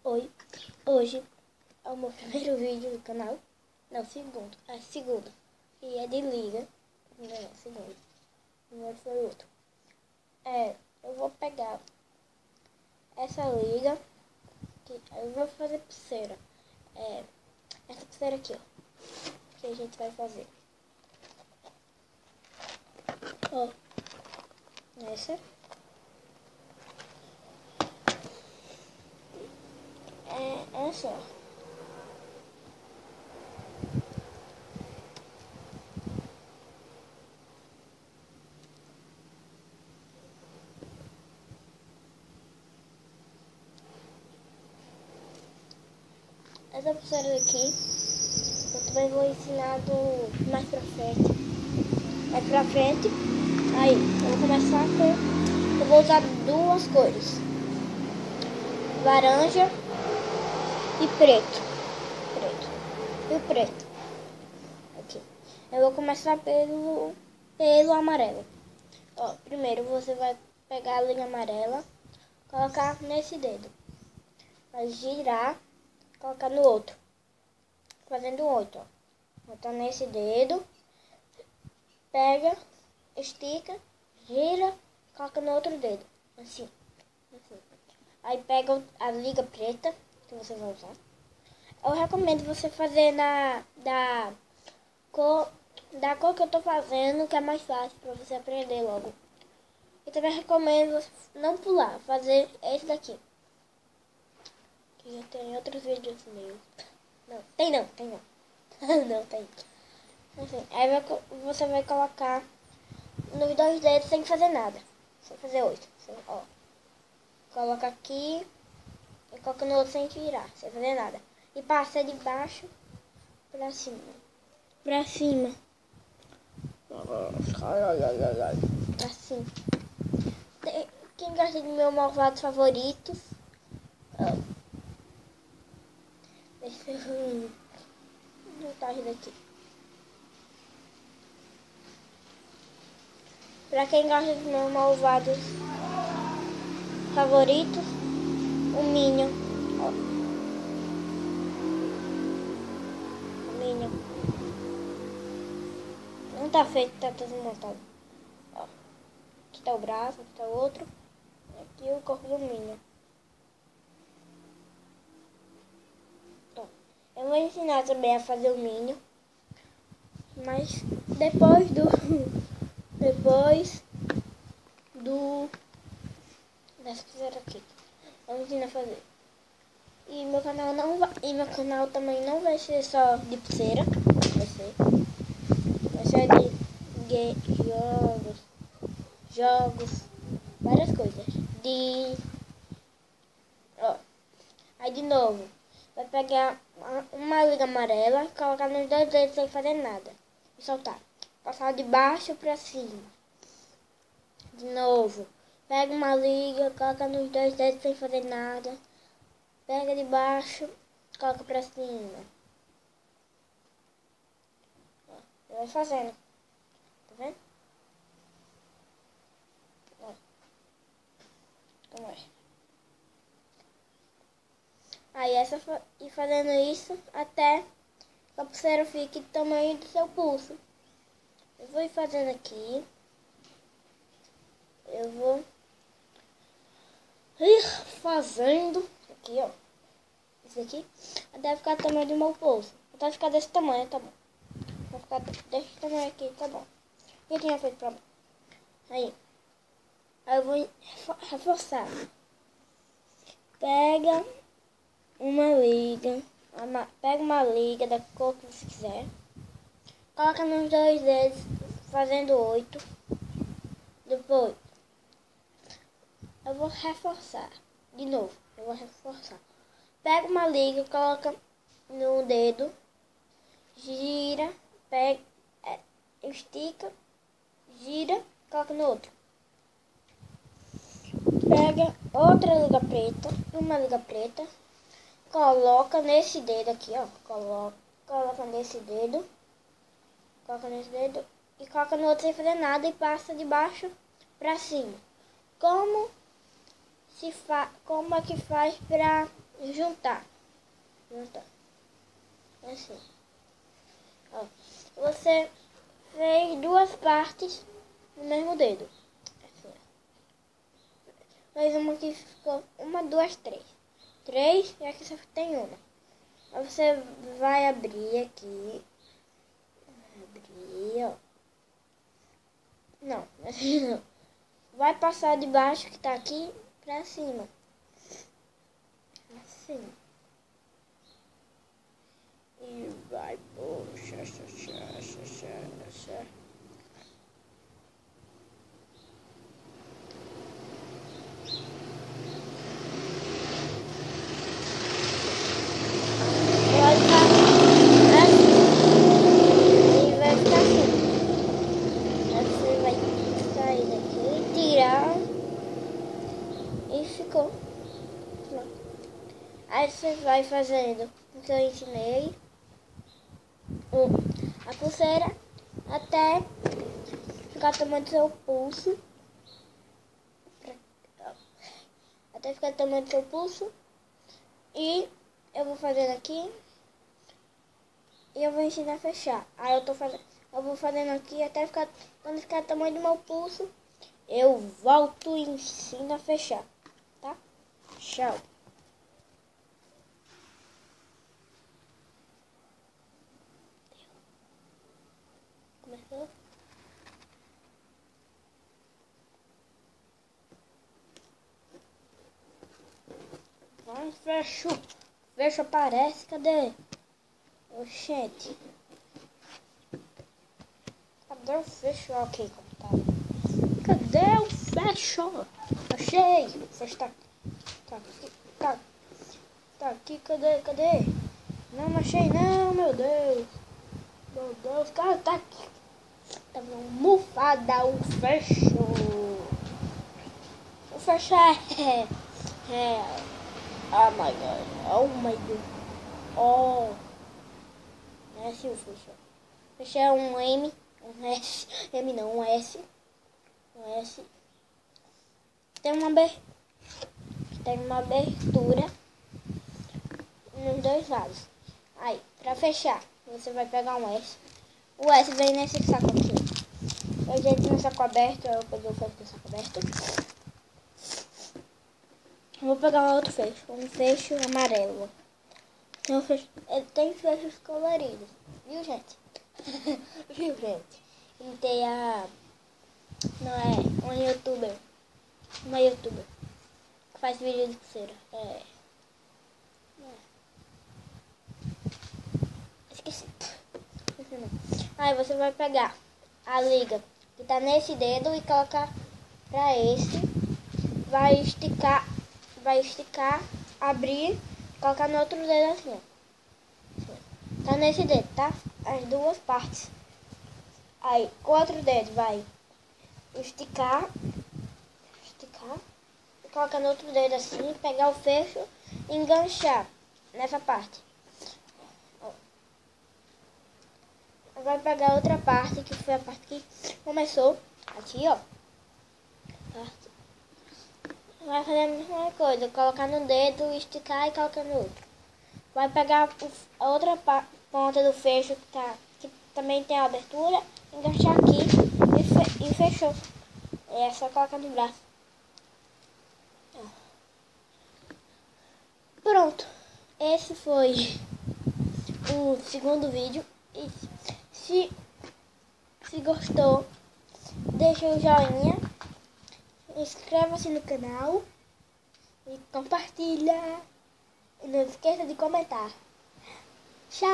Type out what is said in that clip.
Oi, hoje é o meu primeiro vídeo do canal. Não, segundo. É segundo. E é de liga. Não, segundo. O primeiro foi o outro. Eu vou pegar essa liga. Eu vou fazer pulseira. Essa pulseira aqui, ó. Que a gente vai fazer. Ó. Essa. Essa, ó. Essa pulseira daqui, eu também vou ensinar mais pra frente. Mais pra frente. Aí, eu vou começar com... Eu vou usar duas cores. Laranja e preto. E o preto. Aqui. Eu vou começar pelo amarelo. Ó, primeiro você vai pegar a linha amarela, colocar nesse dedo. Vai girar, colocar no outro. Fazendo 8, ó. Botar nesse dedo. Pega, estica, gira, coloca no outro dedo. Assim. Aí pega a liga preta que você vai usar. Eu recomendo você fazer da cor que eu tô fazendo, que é mais fácil pra você aprender logo. Eu também recomendo você não pular, fazer esse daqui. Que já tem outros vídeos meus. Não, tem não. Não tem. Assim, aí você vai colocar nos dois dedos sem fazer nada. Sem fazer 8. Ó. Coloca aqui e coloca no outro sem tirar, sem fazer nada. E passa de baixo pra cima. Assim. Quem gosta de meus malvados favoritos? Deixa eu botar isso daqui. Pra quem gosta dos meus malvados favoritos, o Minion. Ó. O Minion. Não tá feito, tá tudo montado. Ó. Aqui tá o braço, aqui tá o outro. Aqui o corpo do Minion. Ó. Eu vou ensinar também a fazer o Minion. Mas depois dessa pulseira aqui. Eu ensino a fazer. E meu canal também não vai ser só de pulseira. Vai ser de jogos, várias coisas. Ó. Aí de novo, vai pegar uma liga amarela, colocar nos dois dedos sem fazer nada. E soltar. Passar de baixo pra cima. De novo. Pega uma liga, coloca nos dois dedos sem fazer nada. Pega de baixo, coloca pra cima. Ó, vai fazendo. Tá vendo? Ó. Como é? Aí e fazendo isso até a pulseira fique do tamanho do seu pulso. Eu vou ir fazendo aqui. Eu vou ir fazendo aqui, ó. Esse aqui até ficar do tamanho do meu pulso. Até ficar desse tamanho, tá bom. Vai ficar desse tamanho aqui, tá bom. Eu tinha feito pra mim. Aí eu vou reforçar. Pega uma liga da cor que você quiser. Coloca nos dois dedos, fazendo 8. Depois, eu vou reforçar. De novo, eu vou reforçar. Pega uma liga, coloca no dedo. Gira, pega, estica, gira, coloca no outro. Pega outra liga preta, uma liga preta. Coloca nesse dedo aqui, ó. Coloca nesse dedo. Coloca nesse dedo. E coloca no outro sem fazer nada e passa de baixo pra cima. Como é que faz pra juntar. Juntar. Assim. Ó. Você fez duas partes no mesmo dedo. Assim. Fez uma que ficou 1, 2, 3. 3 e aqui só tem uma. Aí você vai abrir aqui. Abrir, ó. Não, assim não. Vai passar de baixo que tá aqui pra cima. Assim. E vai, poxa, vai ficar assim. E vai ficar assim. Aí você vai sair daqui, tirar. E ficou. Aí você vai fazendo o que eu ensinei. A pulseira até ficar o tamanho do seu pulso. Até ficar o tamanho do seu pulso. E eu vou fazendo aqui. E eu vou ensinar a fechar. Aí eu vou fazendo aqui até ficar, quando ficar o tamanho do meu pulso, eu volto e ensino a fechar. Tá? Tchau. Começou? Vai, fecha. Fecha, aparece. Cadê? Oxente. Cadê o fecho? Ok, computador. Cadê o fecho? Achei. O fecho tá aqui. Tá aqui. Cadê? Não achei não, meu Deus. Meu Deus, cara, tá aqui. Tá mufada o fecho. O fecho é... Oh my god. Oh my god. Oh. Não é assim o fecho. O fecho é um M. Um S. M não, um S. Um S. Tem uma abertura nos dois lados. Aí, pra fechar, você vai pegar um S. O S vem nesse saco aqui. Eu já tinha um saco aberto, eu peguei o fecho do saco aberto. Vou pegar outro fecho, um fecho amarelo. Tem fechos coloridos, viu, gente? Viu, gente? E tem não é, uma youtuber que faz vídeo de pulseira. Esqueci. Aí você vai pegar a liga que tá nesse dedo e colocar pra esse. Vai esticar, abrir, colocar no outro dedo assim, ó. Tá nesse dedo, tá? As duas partes. Aí, com o outro dedo vai esticar, e colocar no outro dedo assim, pegar o fecho e enganchar nessa parte. Vai pegar outra parte, que foi a parte que começou aqui, ó. Vai fazer a mesma coisa, colocar no dedo, esticar e colocar no outro. Vai pegar a outra ponta do fecho que também tem a abertura, enganchar aqui e fechou. É só colocar no braço. Pronto. Esse foi o segundo vídeo. E se gostou, deixa o joinha, inscreva-se no canal e compartilha. E não esqueça de comentar. Tchau!